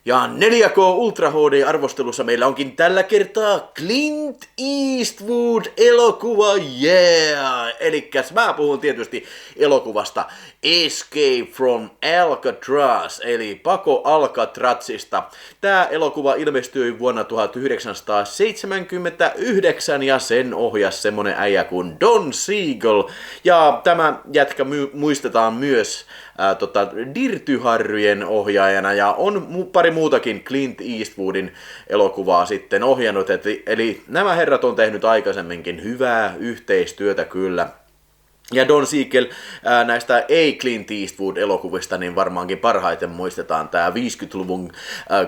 Ja 4K Ultra HD-arvostelussa meillä onkin tällä kertaa Clint Eastwood-elokuva, yeah! Elikkäs mä puhun tietysti elokuvasta Escape from Alcatraz, eli Pako Alcatrazista. Tää elokuva ilmestyi vuonna 1979 ja sen ohjasi semmonen äijä kuin Don Siegel. Ja tämä jätkä muistetaan myös Dirty-Harryjen ohjaajana ja on pari muutakin Clint Eastwoodin elokuvaa sitten ohjannut, eli nämä herrat on tehnyt aikaisemminkin hyvää yhteistyötä kyllä. Ja Don Siegel näistä ei-Clint Eastwood-elokuvista niin varmaankin parhaiten muistetaan tämä 50-luvun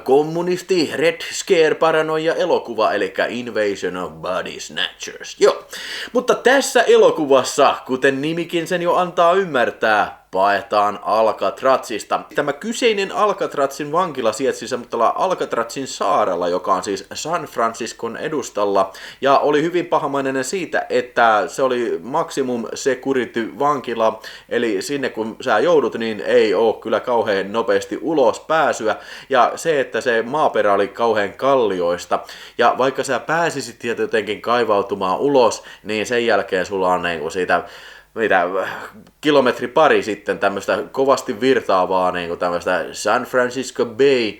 kommunisti Red Scare-paranoia-elokuva, eli Invasion of Body Snatchers. Joo, mutta tässä elokuvassa, kuten nimikin sen jo antaa ymmärtää, paetaan Alcatrazista. Tämä kyseinen Alcatrazin vankila sijaitsi semmoisella Alcatrazin saarella, joka on siis San Franciscon edustalla, ja oli hyvin pahamainen siitä, että se oli maximum security vankila, eli sinne kun sä joudut, niin ei oo kyllä kauhean nopeasti ulos pääsyä, ja se, että se maaperä oli kauhean kallioista, ja vaikka sä pääsisit jotenkin kaivautumaan ulos, niin sen jälkeen sulla on niinku siitä kilometri pari sitten tämmöistä kovasti virtaavaa niinku tämmöistä San Francisco Bay,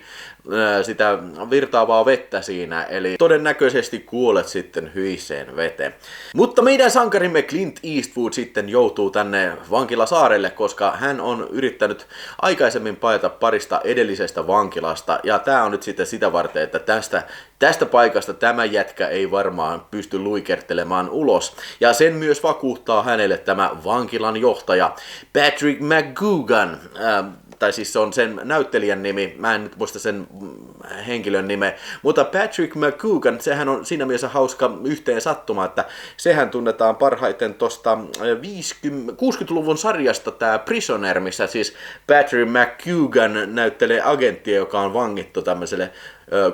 sitä virtaavaa vettä siinä, eli todennäköisesti kuolet sitten hyiseen veteen. Mutta meidän sankarimme Clint Eastwood sitten joutuu tänne vankilasaarelle, koska hän on yrittänyt aikaisemmin paeta parista edellisestä vankilasta, ja tää on nyt sitten sitä varten, että tästä paikasta tämä jätkä ei varmaan pysty luikertelemaan ulos. Ja sen myös vakuuttaa hänelle tämä vankilan johtaja Patrick McGoogan, tai siis se on sen näyttelijän nimi, mä en nyt muista sen henkilön nimeä, mutta Patrick McGoogan, sehän on siinä mielessä hauska yhteen sattuma, että sehän tunnetaan parhaiten tosta 60-luvun sarjasta tää Prisoner, missä siis Patrick McGoogan näyttelee agenttia, joka on vangittu tämmöiselle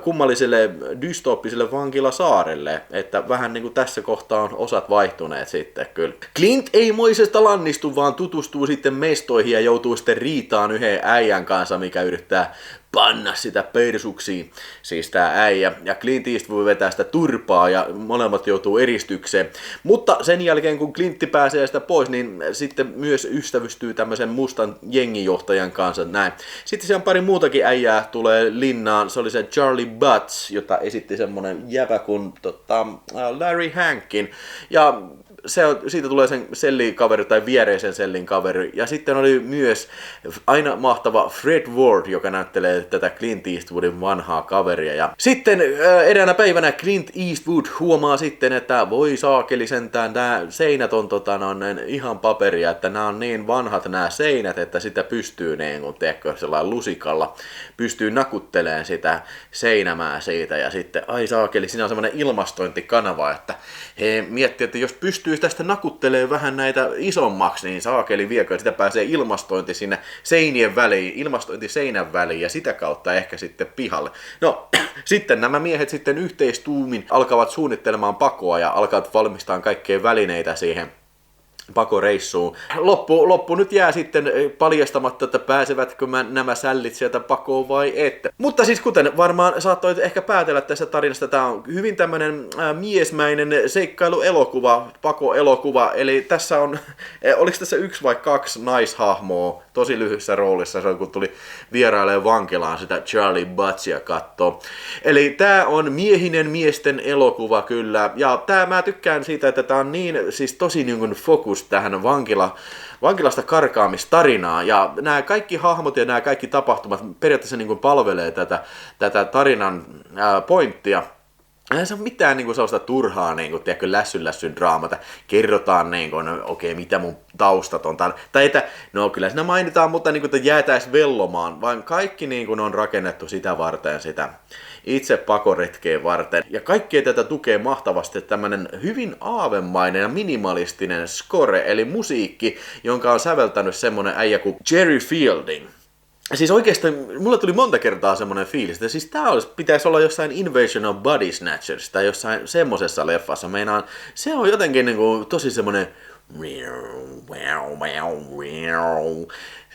kummalliselle dystooppiselle vankilasaarelle, että vähän niin kuin tässä kohtaa on osat vaihtuneet sitten kyllä. Clint ei moisesta lannistu, vaan tutustuu sitten mestoihin ja joutuu sitten riitaan yhden äijän kanssa, mikä yrittää panna sitä persuksiin, siis tää äijä, ja Clint Eastwood vetää sitä turpaa ja molemmat joutuu eristykseen. Mutta sen jälkeen kun Clintti pääsee sitä pois, niin sitten myös ystävystyy tämmöisen mustan jengijohtajan kanssa näin. Sitten siellä on pari muutakin äijää tulee linnaan, se oli se Charlie Butts, jota esitti semmonen jävä kuin Larry Hankin, ja siitä tulee sen sellin kaveri tai viereisen sellin kaveri. Ja sitten oli myös aina mahtava Fred Ward, joka näyttelee tätä Clint Eastwoodin vanhaa kaveria. Ja sitten eräänä päivänä Clint Eastwood huomaa sitten, että voi saakeli sentään, nämä seinät on ihan paperia, että nämä on niin vanhat nämä seinät, että sitä pystyy niin kuin sellainen lusikalla pystyy nakuttelemaan sitä seinämää siitä. Ja sitten ai saakeli, siinä on semmoinen ilmastointikanava, että he miettii, että jos pystyy tästä nakuttelee vähän näitä isommaksi, niin saakeli viekö, sitä pääsee ilmastointi sinne seinien väliin, ilmastointi seinän väliin ja sitä kautta ehkä sitten pihalle. No, sitten nämä miehet sitten yhteistuumin alkavat suunnittelemaan pakoa ja alkavat valmistaa kaikkea välineitä siihen pakoreissuun. Loppu nyt jää sitten paljastamatta, että pääsevätkö nämä sällit sieltä pakoon vai ette. Mutta siis kuten varmaan saattoit ehkä päätellä tässä tarinasta, tämä on hyvin tämmönen miesmäinen seikkailuelokuva, pakoelokuva, eli tässä on, oliko tässä yksi vai kaksi naishahmoa tosi lyhyessä roolissa, se kun tuli vierailemaan vankilaan sitä Charlie Buttsia kattoo. Eli tää on miehinen miesten elokuva kyllä, ja mä tykkään siitä, että tää on niin, siis tosi niin kuin fokus tähän vankilasta karkaamistarinaa, ja nämä kaikki hahmot ja nämä kaikki tapahtumat periaatteessa niin kuin palvelee tätä tarinan pointtia. Eihän se ole mitään niin kuin sellaista turhaa niin kuin, tiedätkö, lässyn draamata. Kerrotaan, niin kuin, okei, mitä mun taustat on. Tai että, no kyllä siinä mainitaan, mutta niin kuin, että jäätäis vellomaan. Vaan kaikki niin kuin, on rakennettu sitä varten, sitä itse pakoretkeen varten. Ja kaikkea tätä tukee mahtavasti tämmönen hyvin aavemainen ja minimalistinen score, eli musiikki, jonka on säveltänyt semmonen äijä kuin Jerry Fielding. Siis oikeastaan mulle tuli monta kertaa semmonen fiilis, että siis tää pitäisi olla jossain Invasion of Body Snatchers tai jossain semmosessa leffassa. Meinaan, se on jotenkin niinku tosi semmonen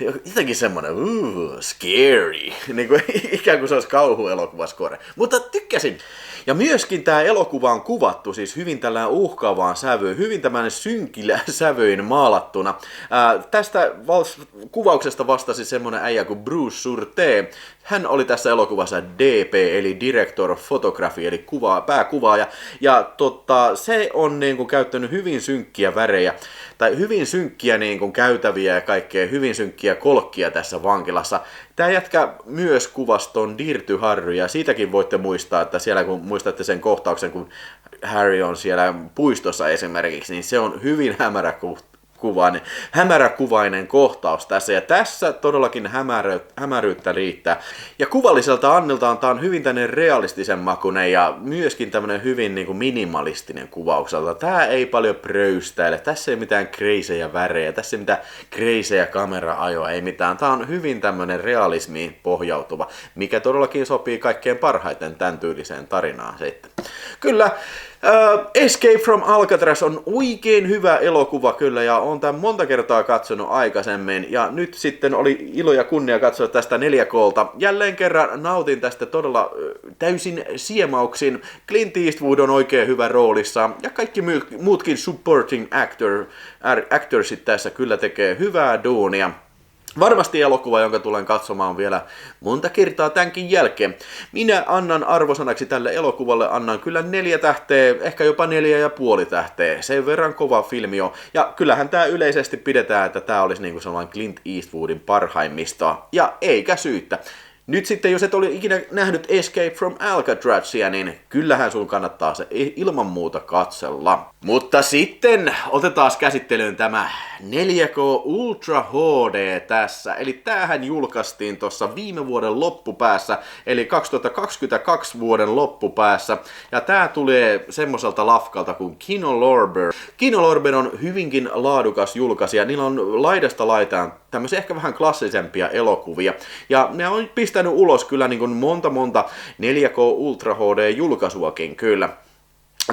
jotenkin semmonen, scary, niin kuin, ikään kuin se olisi kauhuelokuvaskore. Mutta tykkäsin. Ja myöskin tämä elokuva on kuvattu siis hyvin tällään uhkaavaan sävyyn, hyvin tämmöinen synkillä sävyin maalattuna. Tästä kuvauksesta vastasi semmonen äijä kuin Bruce Surte. Hän oli tässä elokuvassa DP, eli Director of Photography, eli pääkuvaaja. Ja se on niin kuin käyttänyt hyvin synkkiä värejä, tai hyvin synkkiä niin kuin käytäviä ja kaikkea, hyvin synkkiä kolkkia tässä vankilassa. Tämä jätkä myös kuvasi ton Dirty Harry, ja siitäkin voitte muistaa, että siellä kun muistatte sen kohtauksen, kun Harry on siellä puistossa esimerkiksi, niin se on hyvin hämäräkuvainen kohtaus tässä, ja tässä todellakin hämäryyttä riittää. Ja kuvalliselta Anniltaan tämä on hyvin tämmöinen realistisen makuinen ja myöskin tämmöinen hyvin niin kuin minimalistinen kuvaukselta. Tämä ei paljon pröystäile, tässä ei mitään kreisejä värejä, tässä ei mitään kreisejä kamera-ajoa, ei mitään. Tämä on hyvin tämmöinen realismiin pohjautuva, mikä todellakin sopii kaikkein parhaiten tämän tyyliseen tarinaan sitten. Kyllä, Escape from Alcatraz on oikein hyvä elokuva kyllä, ja olen tämän monta kertaa katsonut aikaisemmin, ja nyt sitten oli ilo ja kunnia katsoa tästä 4K:lta. Jälleen kerran nautin tästä todella täysin siemauksin. Clint Eastwood on oikein hyvä roolissa, ja kaikki muutkin supporting actorsit tässä kyllä tekee hyvää duunia. Varmasti elokuva, jonka tulen katsomaan vielä monta kertaa tämänkin jälkeen. Minä annan arvosanaksi tälle elokuvalle, annan kyllä 4 tähteä, ehkä jopa 4,5 tähteä. Sen verran kova filmi on. Ja kyllähän tämä yleisesti pidetään, että tämä olisi niinku sellainen Clint Eastwoodin parhaimmistoa. Ja eikä syyttä. Nyt sitten, jos et ole ikinä nähnyt Escape from Alcatrazia, niin kyllähän sun kannattaa se ilman muuta katsella. Mutta sitten otetaan käsittelyyn tämä 4K Ultra HD tässä. Eli tämähän julkaistiin tuossa viime vuoden loppupäässä, eli 2022 vuoden loppupäässä. Ja tää tulee semmoiselta lafkalta kuin Kino Lorber. Kino Lorber on hyvinkin laadukas julkaisija. Niillä on laidasta laitaan tämmöisiä ehkä vähän klassisempia elokuvia. Ja ne on pistänyt ulos kyllä niin kuin monta 4K Ultra HD-julkaisuakin kyllä.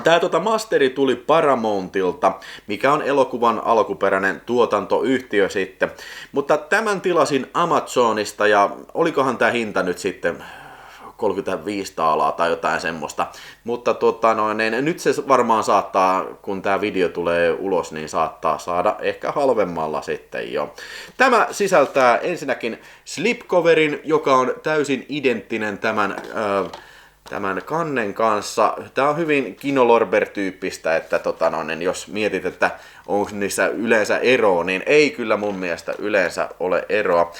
Tämä masteri tuli Paramountilta, mikä on elokuvan alkuperäinen tuotantoyhtiö sitten. Mutta tämän tilasin Amazonista, ja olikohan tämä hinta nyt sitten 35 taalaa tai jotain semmoista. Mutta nyt se varmaan saattaa, kun tämä video tulee ulos, niin saattaa saada ehkä halvemmalla sitten jo. Tämä sisältää ensinnäkin slipcoverin, joka on täysin identtinen tämän kannen kanssa. Tämä on hyvin Kino Lorber-tyyppistä, että jos mietit, että onko niissä yleensä eroa, niin ei kyllä mun mielestä yleensä ole eroa.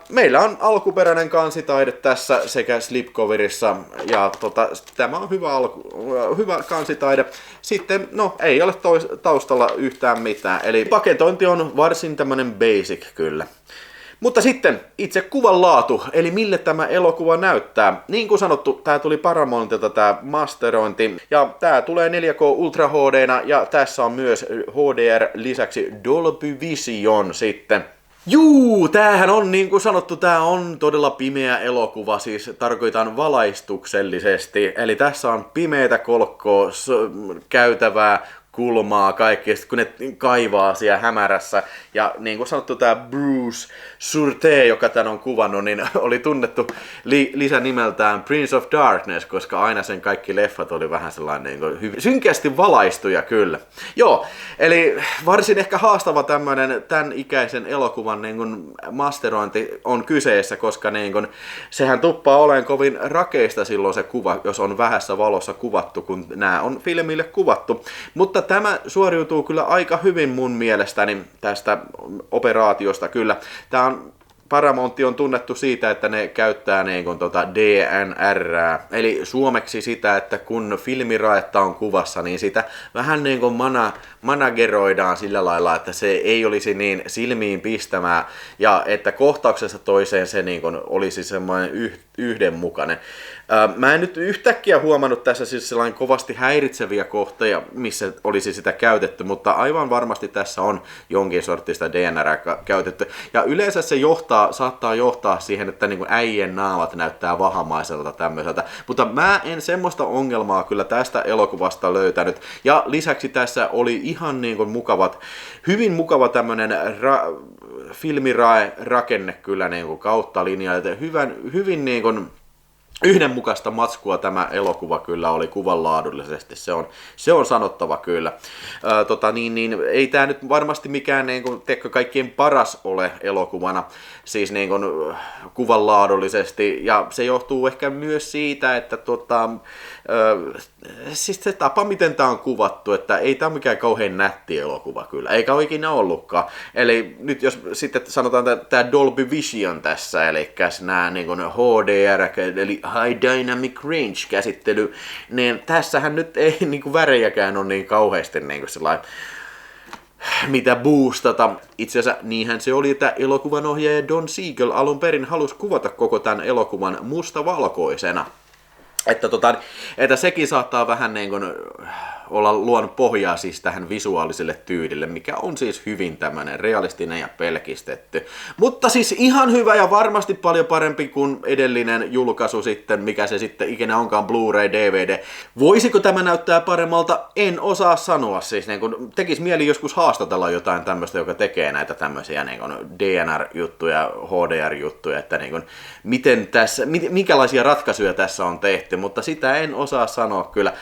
Meillä on alkuperäinen kansitaide tässä sekä slipcoverissa, ja tämä on hyvä kansitaide. Sitten, ei ole taustalla yhtään mitään, eli paketointi on varsin tämmönen basic kyllä. Mutta sitten itse kuvan laatu, eli mille tämä elokuva näyttää. Niin kuin sanottu, tämä tuli Paramountilta tämä masterointi, ja tämä tulee 4K Ultra HD:na, ja tässä on myös HDR lisäksi Dolby Vision sitten. Juu, tämähän on niin kuin sanottu, tämä on todella pimeä elokuva, siis tarkoitan valaistuksellisesti. Eli tässä on pimeätä kolkkoa, käytävää, kulmaa, kaikki, kun ne kaivaa siellä hämärässä. Ja niin kuin sanottu, tämä Bruce Surte, joka tämän on kuvannut, niin oli tunnettu lisänimeltään Prince of Darkness, koska aina sen kaikki leffat oli vähän sellainen niin synkästi valaistuja kyllä. Joo, eli varsin ehkä haastava tämmöinen tämän ikäisen elokuvan niin kuin masterointi on kyseessä, koska niin kuin, sehän tuppaa olemaan kovin rakeista silloin se kuva, jos on vähässä valossa kuvattu, kun nämä on filmille kuvattu. Mutta tämä suoriutuu kyllä aika hyvin mun mielestäni tästä operaatiosta kyllä. Tämä on Paramount on tunnettu siitä, että ne käyttää niin kuin DNR, eli suomeksi sitä, että kun filmiraetta on kuvassa, niin sitä vähän niin kuin manageroidaan sillä lailla, että se ei olisi niin silmiin pistämää, ja että kohtauksessa toiseen se niin kuin olisi semmoinen yhdenmukainen. Mä en nyt yhtäkkiä huomannut tässä siis sellainen kovasti häiritseviä kohtia, missä olisi sitä käytetty, mutta aivan varmasti tässä on jonkin sortista DNR käytetty. Ja yleensä se johtaa saattaa johtaa siihen, että niin kuin äijien naamat näyttää vahamaiselta tämmöiseltä. Mutta mä en semmoista ongelmaa kyllä tästä elokuvasta löytänyt. Ja lisäksi tässä oli ihan niin kuin hyvin mukava tämmönen filmirakenne kyllä niin kuin kautta linjaa. Hyvin niin kuin yhdenmukaista matskua tämä elokuva kyllä oli kuvanlaadullisesti, se on sanottava kyllä. Ei tämä nyt varmasti mikään niin kuin, kaikkien paras ole elokuvana, siis niin kuin, kuvanlaadullisesti, ja se johtuu ehkä myös siitä, että siis se tapa, miten tämä on kuvattu, että ei tämä ole mikään kauhean nätti elokuva kyllä, eikä ole ikinä ollutkaan. Eli nyt jos sitten sanotaan tämä Dolby Vision tässä, eli nämä niin kuin HDR, eli High Dynamic Range-käsittely, niin tässähän nyt ei niin kuin värejäkään ole niin kauheasti niin kuin sellainen, mitä boostata. Itse asiassa niinhän se oli, että elokuvan ohjaaja Don Siegel alun perin halusi kuvata koko tämän elokuvan mustavalkoisena. Että sekin saattaa vähän niin kuin olla luonut pohjaa siis tähän visuaaliselle tyylille, mikä on siis hyvin tämmöinen realistinen ja pelkistetty. Mutta siis ihan hyvä ja varmasti paljon parempi kuin edellinen julkaisu sitten, mikä se sitten ikinä onkaan, Blu-ray, DVD. Voisiko tämä näyttää paremmalta? En osaa sanoa. Siis niin kun tekisi mieli joskus haastatella jotain tämmöistä, joka tekee näitä tämmöisiä niin kun DNR-juttuja, HDR-juttuja, että niin kun, minkälaisia ratkaisuja tässä on tehty, mutta sitä en osaa sanoa kyllä.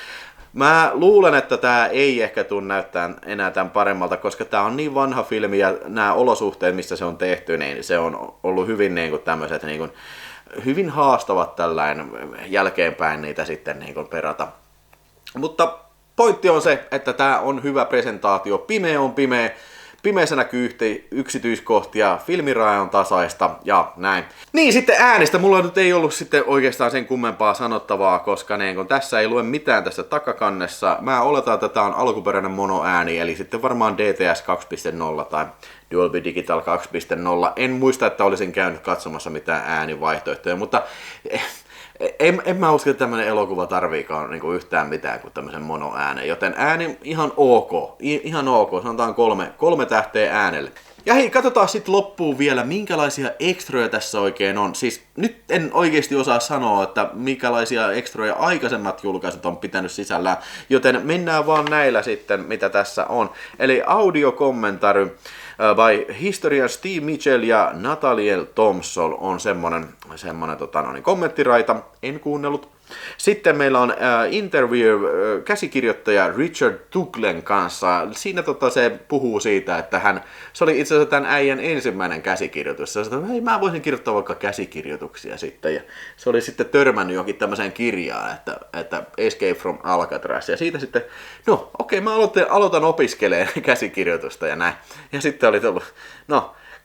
Mä luulen, että tämä ei ehkä tule näyttää enää tämän paremmalta, koska tämä on niin vanha filmi ja nämä olosuhteet, missä se on tehty, niin se on ollut hyvin niin kuin tämmöiset niin kuin, hyvin haastavat tällainen jälkeenpäin niitä sitten niin kuin perata. Mutta pointti on se, että tämä on hyvä presentaatio, pimeä on pimeä. Pimeässä näkyy yksityiskohtia, filmiraja on tasaista ja näin. Niin, sitten äänestä. Mulla nyt ei ollut sitten oikeastaan sen kummempaa sanottavaa, koska niin, kun tässä ei lue mitään tässä takakannessa. Mä oletan, että tämä on alkuperäinen monoääni, eli sitten varmaan DTS 2.0 tai Dolby Digital 2.0. En muista, että olisin käynyt katsomassa mitään äänivaihtoehtoja, mutta en mä usko, että tämmönen elokuva tarviikaan niinku yhtään mitään kuin tämmöisen monoäänen, joten ääni ihan ok, sanotaan 3 tähteä äänelle. Ja hei, katsotaan sitten loppuun vielä, minkälaisia ekstroja tässä oikein on. Siis nyt en oikeasti osaa sanoa, että minkälaisia ekstroja aikaisemmat julkaisut on pitänyt sisällään, joten mennään vaan näillä sitten, mitä tässä on. Eli audiokommentary by Historian Steve Mitchell ja Nathaniel Thompson on semmonen kommenttiraita, en kuunnellut. Sitten meillä on interview käsikirjoittaja Richard Tuglen kanssa. Siinä se puhuu siitä, että se oli itse asiassa tämän äijän ensimmäinen käsikirjoitus. Se sanoi, että hei, mä voisin kirjoittaa vaikka käsikirjoituksia sitten. Ja se oli sitten törmännyt johonkin tämmöiseen kirjaan, että Escape from Alcatraz. Ja siitä sitten, mä aloitan opiskelemaan käsikirjoitusta ja näin. Ja sitten oli tullut,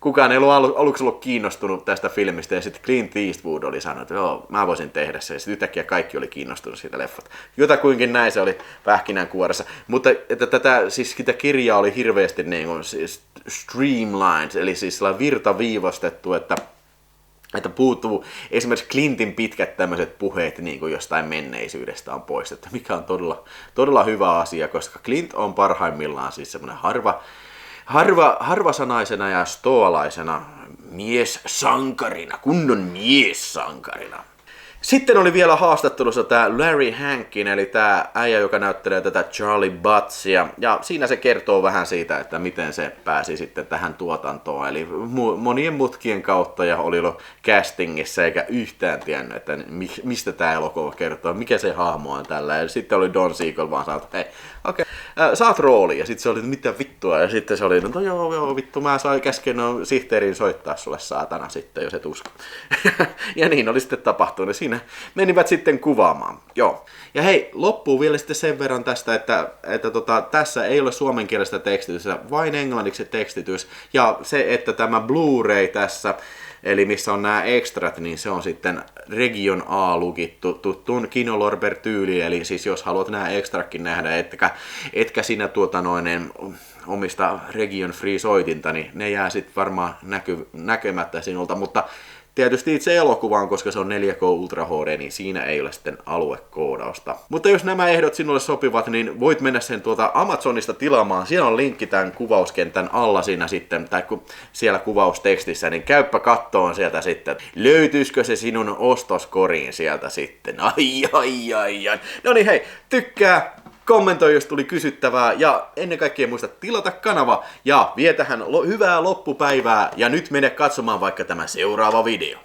kukaan ei ollut aluksi ollut kiinnostunut tästä filmistä, ja sitten Clint Eastwood oli sanonut, että joo, mä voisin tehdä se, ja sitten yhtäkkiä kaikki oli kiinnostunut siitä leffasta. Jotakuinkin näin se oli pähkinänkuoressa. Mutta että sitä kirjaa oli hirveästi niin kuin, siis streamlined, eli siis virtaviivastettu, että puuttuu esimerkiksi Clintin pitkät tämmöiset puheet niin kuin jostain menneisyydestä on poistettu, mikä on todella hyvä asia, koska Clint on parhaimmillaan siis semmoinen harvasanaisena ja stoalaisena miessankarina, kunnon miessankarina. Sitten oli vielä haastattelussa tämä Larry Hankin, eli tämä äijä, joka näyttelee tätä Charlie Buttsia, ja siinä se kertoo vähän siitä, että miten se pääsi sitten tähän tuotantoon, eli monien mutkien kautta, ja oli ollut castingissa, eikä yhtään tiennyt, että mistä tämä elokuva kertoo, mikä se hahmo on tällä, ja sitten oli Don Siegel vaan sanonut, että hei, okei, saat rooli, ja sitten se oli, mitä vittua, ja sitten se oli, no joo, vittu, mä sain käsken sihteerin soittaa sulle saatana sitten, jos et usko. Ja niin oli sitten tapahtunut, siinä menivät sitten kuvaamaan. Joo. Ja hei, loppuu vielä sitten sen verran tästä, että tässä ei ole suomenkielistä tekstitystä, vain englanniksi tekstitys. Ja se, että tämä Blu-ray tässä, eli missä on nämä ekstrat, niin se on sitten Region A-lukittu tuttuun Kinolorber-tyyliin. Eli siis jos haluat nämä ekstrakin nähdä, etkä sinä omista Region Free-soitinta, niin ne jää sitten varmaan näkemättä sinulta. Mutta Tietysti itse elokuvaan, koska se on 4K Ultra HD, niin siinä ei ole sitten aluekoodausta. Mutta jos nämä ehdot sinulle sopivat, niin voit mennä sen tuolta Amazonista tilaamaan. Siellä on linkki tämän kuvauskentän alla siinä sitten, tai siellä kuvaustekstissä, niin käyppä kattoon sieltä sitten. Löytyisikö se sinun ostoskoriin sieltä sitten? Ai. No niin hei, tykkää, kommentoi, jos tuli kysyttävää, ja ennen kaikkea muista tilata kanava, ja vietähän hyvää loppupäivää, ja nyt mene katsomaan vaikka tämä seuraava video.